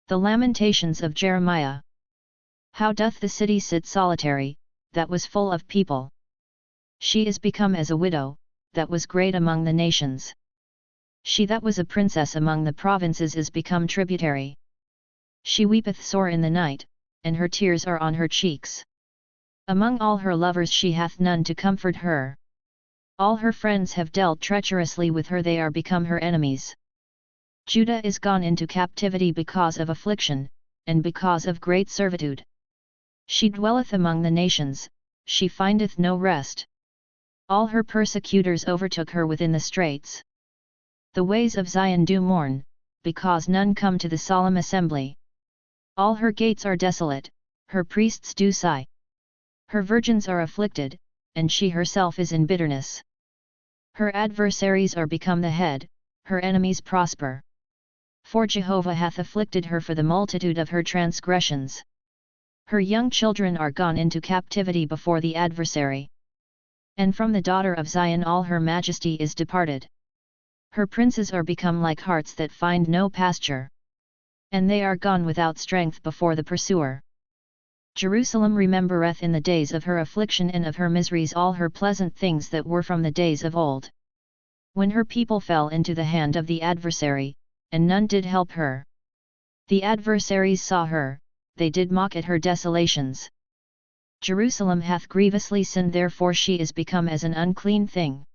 The Lamentations of Jeremiah. How doth the city sit solitary, that was full of people? She is become as a widow, that was great among the nations. She that was a princess among the provinces is become tributary. She weepeth sore in the night, and her tears are on her cheeks. Among all her lovers she hath none to comfort her. All her friends have dealt treacherously with her, they are become her enemies. Judah is gone into captivity because of affliction, and because of great servitude. She dwelleth among the nations, she findeth no rest. All her persecutors overtook her within the straits. The ways of Zion do mourn, because none come to the solemn assembly. All her gates are desolate, her priests do sigh. Her virgins are afflicted, and she herself is in bitterness. Her adversaries are become the head, her enemies prosper. For Jehovah hath afflicted her for the multitude of her transgressions. Her young children are gone into captivity before the adversary. And from the daughter of Zion all her majesty is departed. Her princes are become like harts that find no pasture. And they are gone without strength before the pursuer. Jerusalem remembereth in the days of her affliction and of her miseries all her pleasant things that were from the days of old. When her people fell into the hand of the adversary, and none did help her. The adversaries saw her, they did mock at her desolations. Jerusalem hath grievously sinned, therefore she is become as an unclean thing.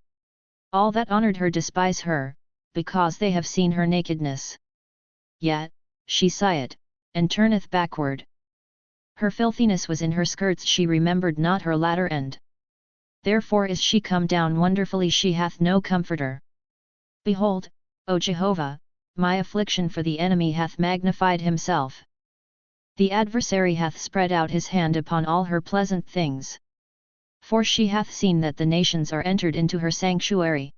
All that honoured her despise her, because they have seen her nakedness. Yet, she sigheth, and turneth backward. Her filthiness was in her skirts, she remembered not her latter end. Therefore is she come down wonderfully, she hath no comforter. Behold, O Jehovah, my affliction for the enemy hath magnified himself. The adversary hath spread out his hand upon all her pleasant things. For she hath seen that the nations are entered into her sanctuary.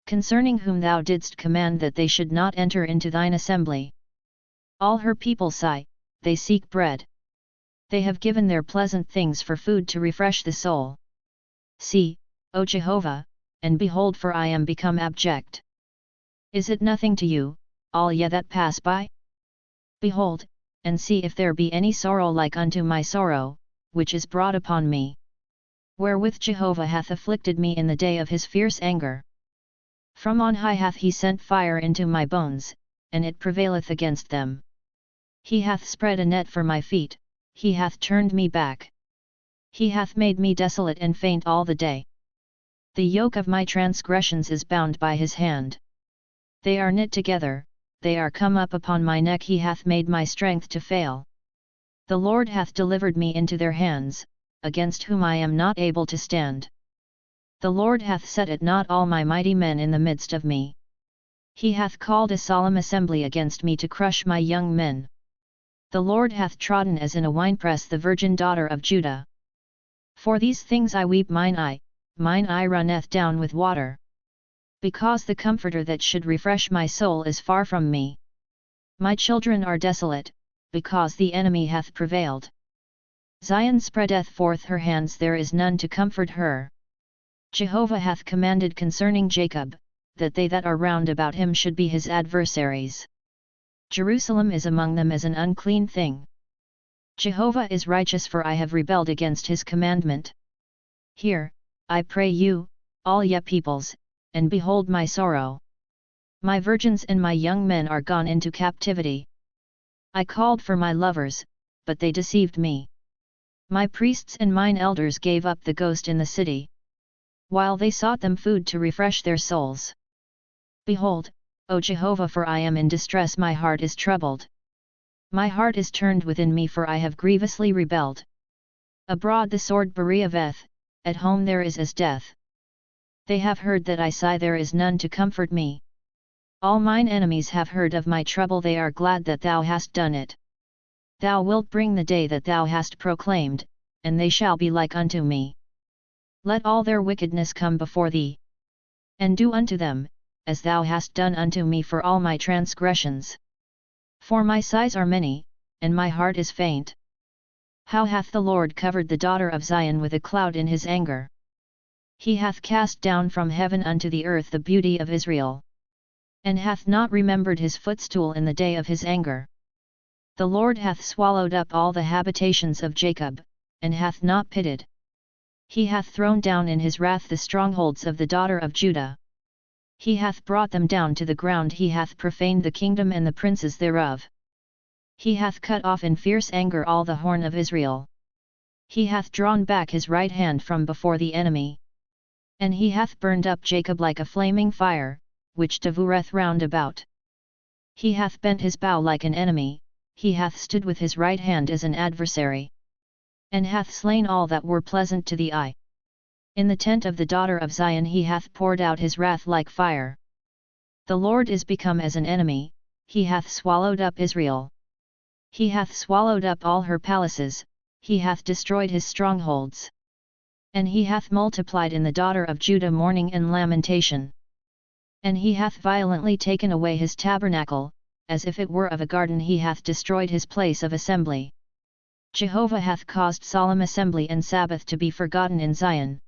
Concerning whom thou didst command that they should not enter into thine assembly. All her people sigh, they seek bread. They have given their pleasant things for food to refresh the soul. See, O Jehovah, and behold, for I am become abject. Is it nothing to you, all ye that pass by? Behold, and see if there be any sorrow like unto my sorrow, which is brought upon me. Wherewith Jehovah hath afflicted me in the day of his fierce anger. From on high hath he sent fire into my bones, and it prevaileth against them. He hath spread a net for my feet, he hath turned me back. He hath made me desolate and faint all the day. The yoke of my transgressions is bound by his hand. They are knit together, they are come up upon my neck, he hath made my strength to fail. The Lord hath delivered me into their hands, against whom I am not able to stand. The Lord hath set at naught all my mighty men in the midst of me. He hath called a solemn assembly against me to crush my young men. The Lord hath trodden as in a winepress the virgin daughter of Judah. For these things I weep, mine eye runneth down with water. Because the Comforter that should refresh my soul is far from me. My children are desolate, because the enemy hath prevailed. Zion spreadeth forth her hands, there is none to comfort her. Jehovah hath commanded concerning Jacob, that they that are round about him should be his adversaries. Jerusalem is among them as an unclean thing. Jehovah is righteous, for I have rebelled against his commandment. Hear, I pray you, all ye peoples, and behold my sorrow. My virgins and my young men are gone into captivity. I called for my lovers, but they deceived me. My priests and mine elders gave up the ghost in the city, while they sought them food to refresh their souls. Behold, O Jehovah, for I am in distress, my heart is troubled. My heart is turned within me, for I have grievously rebelled. Abroad the sword bereaveth, at home there is as death. They have heard that I sigh, there is none to comfort me. All mine enemies have heard of my trouble, they are glad that thou hast done it. Thou wilt bring the day that thou hast proclaimed, and they shall be like unto me. Let all their wickedness come before thee. And do unto them, as thou hast done unto me for all my transgressions. For my sighs are many, and my heart is faint. How hath the Lord covered the daughter of Zion with a cloud in his anger? He hath cast down from heaven unto the earth the beauty of Israel. And hath not remembered his footstool in the day of his anger. The Lord hath swallowed up all the habitations of Jacob, and hath not pitied. He hath thrown down in his wrath the strongholds of the daughter of Judah. He hath brought them down to the ground, he hath profaned the kingdom and the princes thereof. He hath cut off in fierce anger all the horn of Israel. He hath drawn back his right hand from before the enemy. And he hath burned up Jacob like a flaming fire, which devoureth round about. He hath bent his bow like an enemy, he hath stood with his right hand as an adversary. And hath slain all that were pleasant to the eye. In the tent of the daughter of Zion he hath poured out his wrath like fire. The Lord is become as an enemy, he hath swallowed up Israel. He hath swallowed up all her palaces, he hath destroyed his strongholds. And he hath multiplied in the daughter of Judah mourning and lamentation. And he hath violently taken away his tabernacle, as if it were of a garden he hath destroyed his place of assembly. Jehovah hath caused solemn assembly and Sabbath to be forgotten in Zion.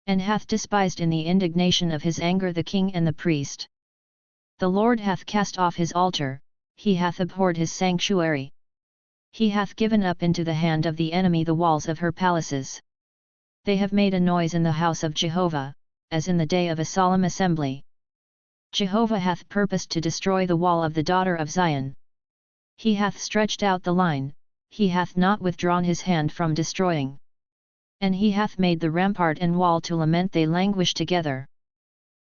And hath despised in the indignation of his anger the king and the priest. The Lord hath cast off his altar, he hath abhorred his sanctuary. He hath given up into the hand of the enemy the walls of her palaces. They have made a noise in the house of Jehovah, as in the day of a solemn assembly. Jehovah hath purposed to destroy the wall of the daughter of Zion. He hath stretched out the line, he hath not withdrawn his hand from destroying. And he hath made the rampart and wall to lament, they languish together.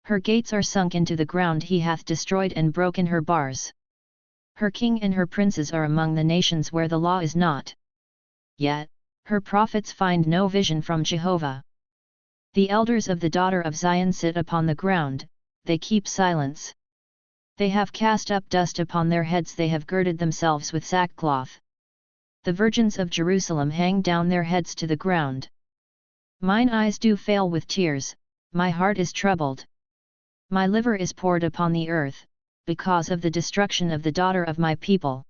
Her gates are sunk into the ground, he hath destroyed and broken her bars. Her king and her princes are among the nations where the law is not. Yet, her prophets find no vision from Jehovah. The elders of the daughter of Zion sit upon the ground, they keep silence. They have cast up dust upon their heads, they have girded themselves with sackcloth. The virgins of Jerusalem hang down their heads to the ground. Mine eyes do fail with tears, my heart is troubled. My liver is poured upon the earth, because of the destruction of the daughter of my people.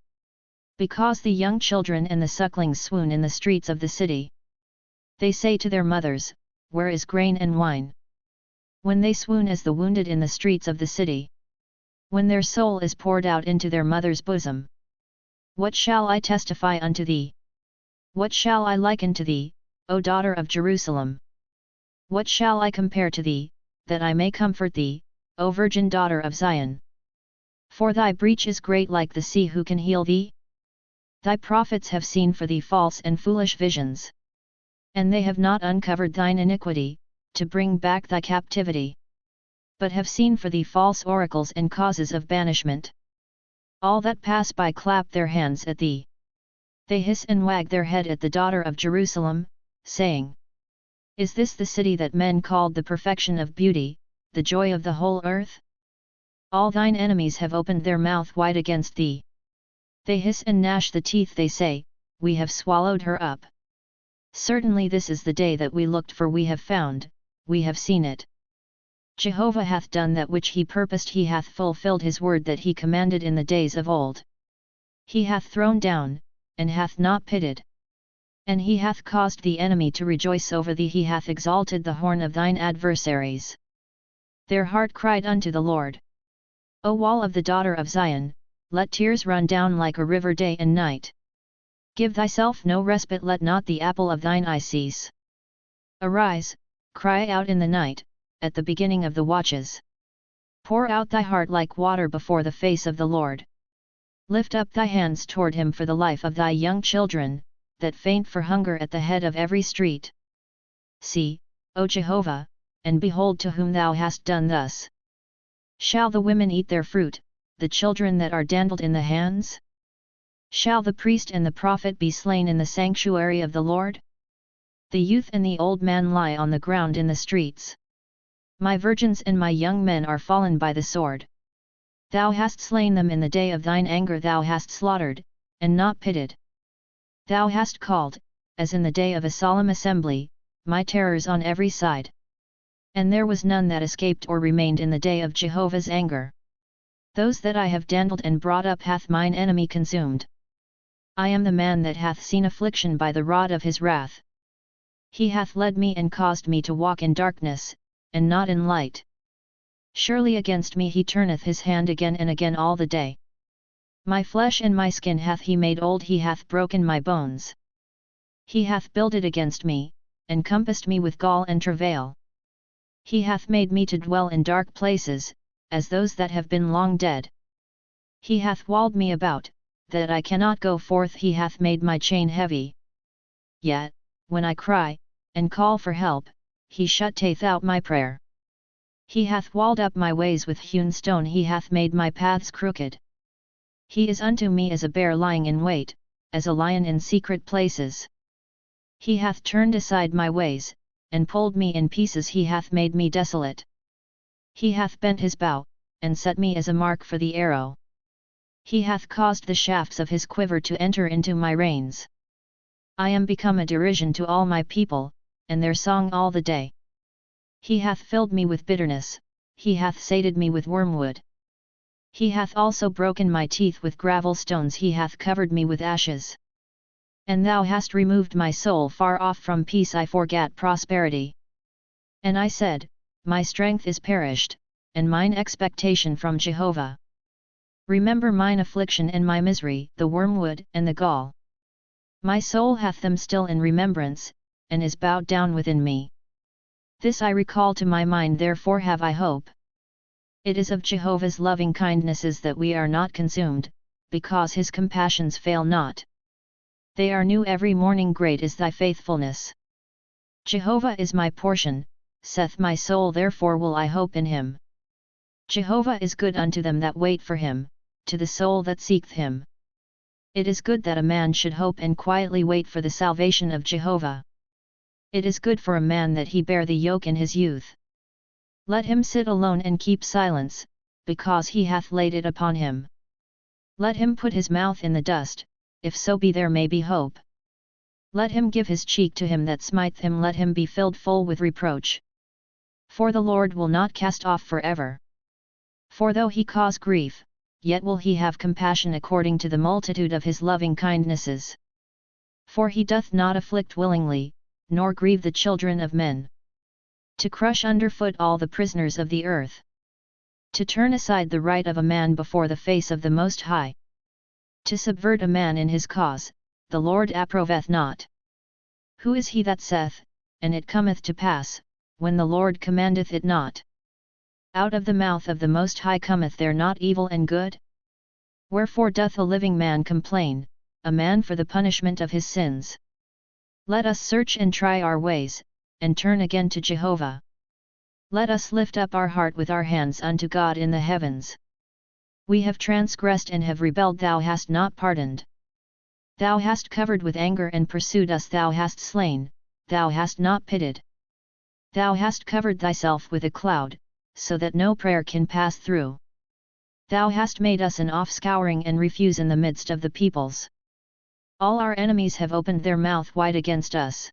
Because the young children and the sucklings swoon in the streets of the city. They say to their mothers, where is grain and wine? When they swoon as the wounded in the streets of the city. When their soul is poured out into their mother's bosom. What shall I testify unto thee? What shall I liken to thee, O daughter of Jerusalem? What shall I compare to thee, that I may comfort thee, O virgin daughter of Zion? For thy breach is great like the sea, who can heal thee? Thy prophets have seen for thee false and foolish visions. And they have not uncovered thine iniquity, to bring back thy captivity. But have seen for thee false oracles and causes of banishment. All that pass by clap their hands at thee. They hiss and wag their head at the daughter of Jerusalem, saying, is this the city that men called the perfection of beauty, the joy of the whole earth? All thine enemies have opened their mouth wide against thee. They hiss and gnash the teeth, they say, we have swallowed her up. Certainly this is the day that we looked for, we have found, we have seen it. Jehovah hath done that which he purposed, he hath fulfilled his word that he commanded in the days of old. He hath thrown down, and hath not pitied. And he hath caused the enemy to rejoice over thee, he hath exalted the horn of thine adversaries. Their heart cried unto the Lord. O wall of the daughter of Zion, let tears run down like a river day and night. Give thyself no respite, let not the apple of thine eye cease. Arise, cry out in the night, at the beginning of the watches. Pour out thy heart like water before the face of the Lord. Lift up thy hands toward him for the life of thy young children, that faint for hunger at the head of every street. See, O Jehovah, and behold to whom thou hast done thus. Shall the women eat their fruit, the children that are dandled in the hands? Shall the priest and the prophet be slain in the sanctuary of the Lord? The youth and the old man lie on the ground in the streets. My virgins and my young men are fallen by the sword. Thou hast slain them in the day of thine anger, thou hast slaughtered, and not pitied. Thou hast called, as in the day of a solemn assembly, my terrors on every side. And there was none that escaped or remained in the day of Jehovah's anger. Those that I have dandled and brought up hath mine enemy consumed. I am the man that hath seen affliction by the rod of his wrath. He hath led me and caused me to walk in darkness, and not in light. Surely against me he turneth his hand again and again all the day. My flesh and my skin hath he made old, he hath broken my bones. He hath builded against me, and compassed me with gall and travail. He hath made me to dwell in dark places, as those that have been long dead. He hath walled me about, that I cannot go forth, he hath made my chain heavy. Yet, when I cry, and call for help, he shutteth out my prayer. He hath walled up my ways with hewn stone, he hath made my paths crooked. He is unto me as a bear lying in wait, as a lion in secret places. He hath turned aside my ways, and pulled me in pieces, he hath made me desolate. He hath bent his bow, and set me as a mark for the arrow. He hath caused the shafts of his quiver to enter into my reins. I am become a derision to all my people, and their song all the day. He hath filled me with bitterness, he hath sated me with wormwood. He hath also broken my teeth with gravel stones, he hath covered me with ashes. And thou hast removed my soul far off from peace, I forgat prosperity. And I said, my strength is perished, and mine expectation from Jehovah. Remember mine affliction and my misery, the wormwood and the gall. My soul hath them still in remembrance, and is bowed down within me. This I recall to my mind, therefore have I hope. It is of Jehovah's loving kindnesses that we are not consumed, because his compassions fail not. They are new every morning, great is thy faithfulness. Jehovah is my portion, saith my soul, therefore will I hope in him. Jehovah is good unto them that wait for him, to the soul that seeketh him. It is good that a man should hope and quietly wait for the salvation of Jehovah. It is good for a man that he bear the yoke in his youth. Let him sit alone and keep silence, because he hath laid it upon him. Let him put his mouth in the dust, if so be there may be hope. Let him give his cheek to him that smiteth him, let him be filled full with reproach. For the Lord will not cast off forever. For though he cause grief, yet will he have compassion according to the multitude of his loving kindnesses. For he doth not afflict willingly, nor grieve the children of men. To crush under foot all the prisoners of the earth. To turn aside the right of a man before the face of the Most High. To subvert a man in his cause, the Lord approveth not. Who is he that saith, and it cometh to pass, when the Lord commandeth it not? Out of the mouth of the Most High cometh there not evil and good? Wherefore doth a living man complain, a man for the punishment of his sins? Let us search and try our ways, and turn again to Jehovah. Let us lift up our heart with our hands unto God in the heavens. We have transgressed and have rebelled, thou hast not pardoned. Thou hast covered with anger and pursued us, thou hast slain, thou hast not pitied. Thou hast covered thyself with a cloud, so that no prayer can pass through. Thou hast made us an offscouring and refuse in the midst of the peoples. All our enemies have opened their mouth wide against us.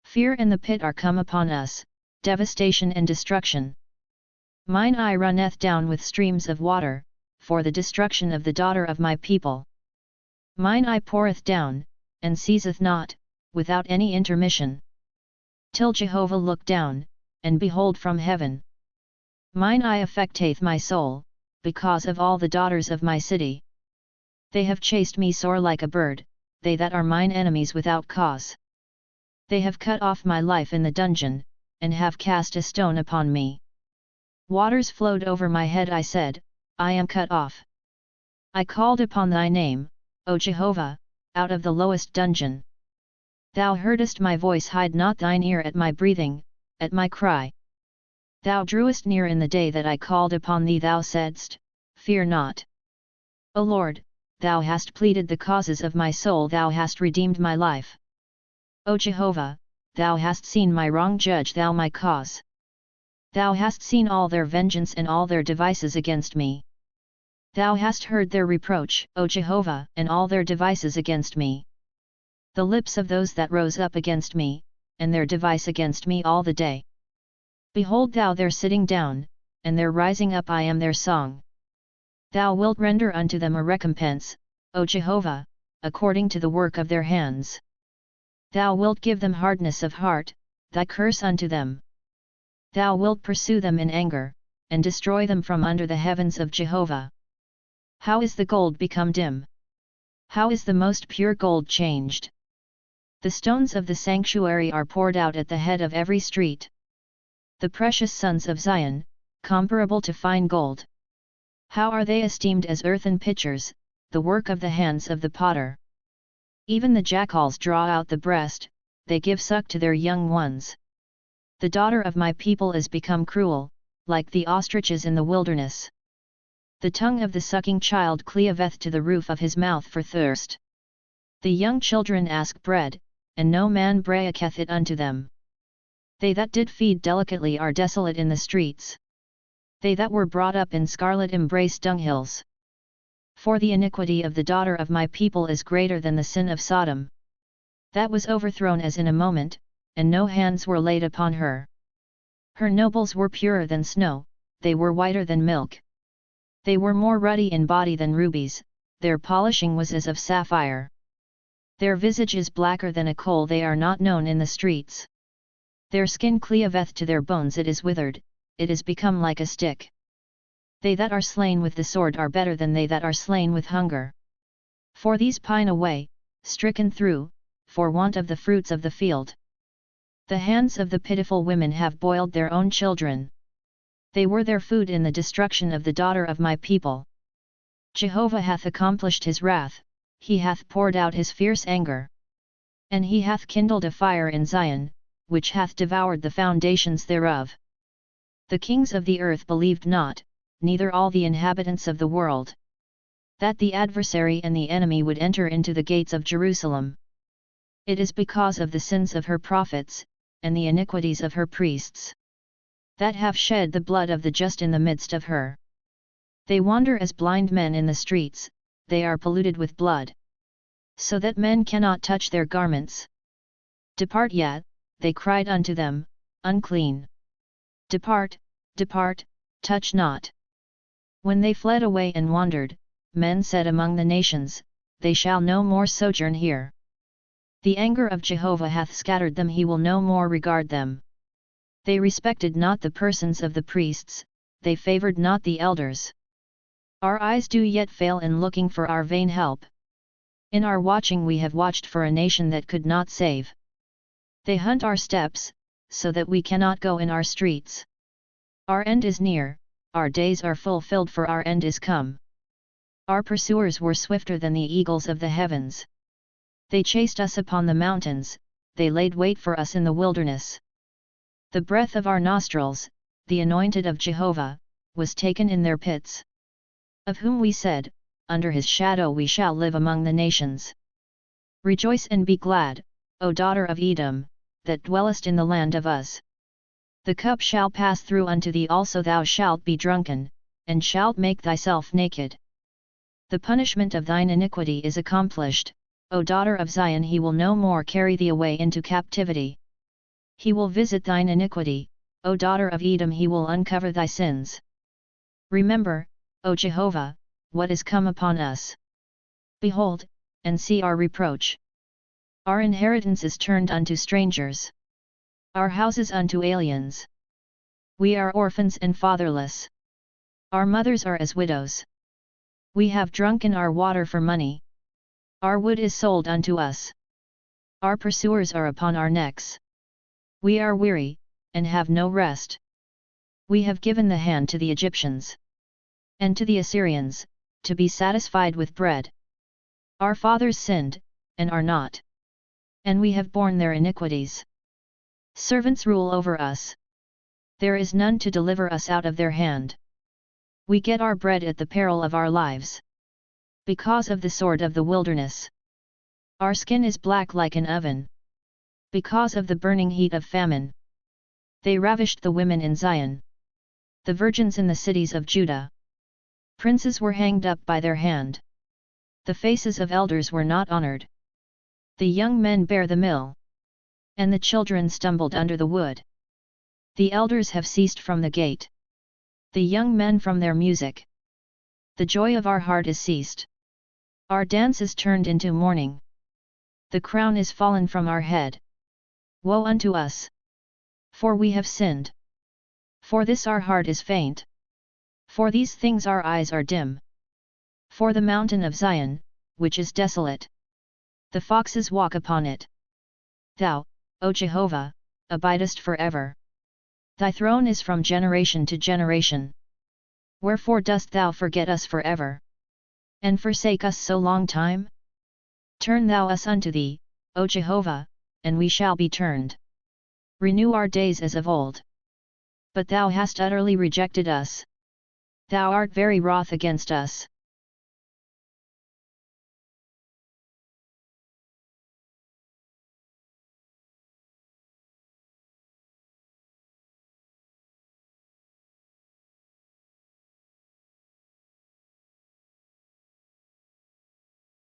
Fear and the pit are come upon us, devastation and destruction. Mine eye runneth down with streams of water, for the destruction of the daughter of my people. Mine eye poureth down, and ceaseth not, without any intermission. Till Jehovah look down, and behold from heaven. Mine eye affecteth my soul, because of all the daughters of my city. They have chased me sore like a bird, they that are mine enemies without cause. They have cut off my life in the dungeon, and have cast a stone upon me. Waters flowed over my head, I said, I am cut off. I called upon thy name, O Jehovah, out of the lowest dungeon. Thou heardest my voice, hide not thine ear at my breathing, at my cry. Thou drewest near in the day that I called upon thee, thou saidst, fear not. O Lord, thou hast pleaded the causes of my soul, thou hast redeemed my life. O Jehovah, thou hast seen my wrong, judge thou my cause. Thou hast seen all their vengeance and all their devices against me. Thou hast heard their reproach, O Jehovah, and all their devices against me. The lips of those that rose up against me, and their device against me all the day. Behold thou their sitting down, and their rising up, I am their song. Thou wilt render unto them a recompense, O Jehovah, according to the work of their hands. Thou wilt give them hardness of heart, thy curse unto them. Thou wilt pursue them in anger, and destroy them from under the heavens of Jehovah. How is the gold become dim? How is the most pure gold changed? The stones of the sanctuary are poured out at the head of every street. The precious sons of Zion, comparable to fine gold. How are they esteemed as earthen pitchers, the work of the hands of the potter? Even the jackals draw out the breast, they give suck to their young ones. The daughter of my people is become cruel, like the ostriches in the wilderness. The tongue of the sucking child cleaveth to the roof of his mouth for thirst. The young children ask bread, and no man breaketh it unto them. They that did feed delicately are desolate in the streets. They that were brought up in scarlet embrace dunghills. For the iniquity of the daughter of my people is greater than the sin of Sodom. That was overthrown as in a moment, and no hands were laid upon her. Her nobles were purer than snow, they were whiter than milk. They were more ruddy in body than rubies, their polishing was as of sapphire. Their visage is blacker than a coal, they are not known in the streets. Their skin cleaveth to their bones, it is withered, it is become like a stick. They that are slain with the sword are better than they that are slain with hunger. For these pine away, stricken through, for want of the fruits of the field. The hands of the pitiful women have boiled their own children. They were their food in the destruction of the daughter of my people. Jehovah hath accomplished his wrath, he hath poured out his fierce anger. And he hath kindled a fire in Zion, which hath devoured the foundations thereof. The kings of the earth believed not, neither all the inhabitants of the world, that the adversary and the enemy would enter into the gates of Jerusalem. It is because of the sins of her prophets, and the iniquities of her priests, that have shed the blood of the just in the midst of her. They wander as blind men in the streets, they are polluted with blood, so that men cannot touch their garments. Depart yet, they cried unto them, unclean. Depart, depart, touch not. When they fled away and wandered, men said among the nations, they shall no more sojourn here. The anger of Jehovah hath scattered them, he will no more regard them. They respected not the persons of the priests, they favoured not the elders. Our eyes do yet fail in looking for our vain help. In our watching we have watched for a nation that could not save. They hunt our steps, so that we cannot go in our streets. Our end is near, our days are fulfilled, for our end is come. Our pursuers were swifter than the eagles of the heavens. They chased us upon the mountains, they laid wait for us in the wilderness. The breath of our nostrils, the anointed of Jehovah, was taken in their pits. Of whom we said, under his shadow we shall live among the nations. Rejoice and be glad, O daughter of Edom, that dwellest in the land of Uz. The cup shall pass through unto thee also, thou shalt be drunken, and shalt make thyself naked. The punishment of thine iniquity is accomplished, O daughter of Zion, he will no more carry thee away into captivity. He will visit thine iniquity, O daughter of Edom, he will uncover thy sins. Remember, O Jehovah, what is come upon us. Behold, and see our reproach. Our inheritance is turned unto strangers. Our houses unto aliens. We are orphans and fatherless. Our mothers are as widows. We have drunken our water for money. Our wood is sold unto us. Our pursuers are upon our necks. We are weary, and have no rest. We have given the hand to the Egyptians, and to the Assyrians, to be satisfied with bread. Our fathers sinned, and are not. And we have borne their iniquities. Servants rule over us. There is none to deliver us out of their hand. We get our bread at the peril of our lives. Because of the sword of the wilderness. Our skin is black like an oven. Because of the burning heat of famine. They ravished the women in Zion. The virgins in the cities of Judah. Princes were hanged up by their hand. The faces of elders were not honored. The young men bare the mill. And the children stumbled under the wood. The elders have ceased from the gate. The young men from their music. The joy of our heart is ceased. Our dance is turned into mourning. The crown is fallen from our head. Woe unto us! For we have sinned. For this our heart is faint. For these things our eyes are dim. For the mountain of Zion, which is desolate, the foxes walk upon it. Thou, O Jehovah, abidest forever. Thy throne is from generation to generation. Wherefore dost thou forget us forever? And forsake us so long time? Turn thou us unto thee, O Jehovah, and we shall be turned. Renew our days as of old. But thou hast utterly rejected us. Thou art very wroth against us.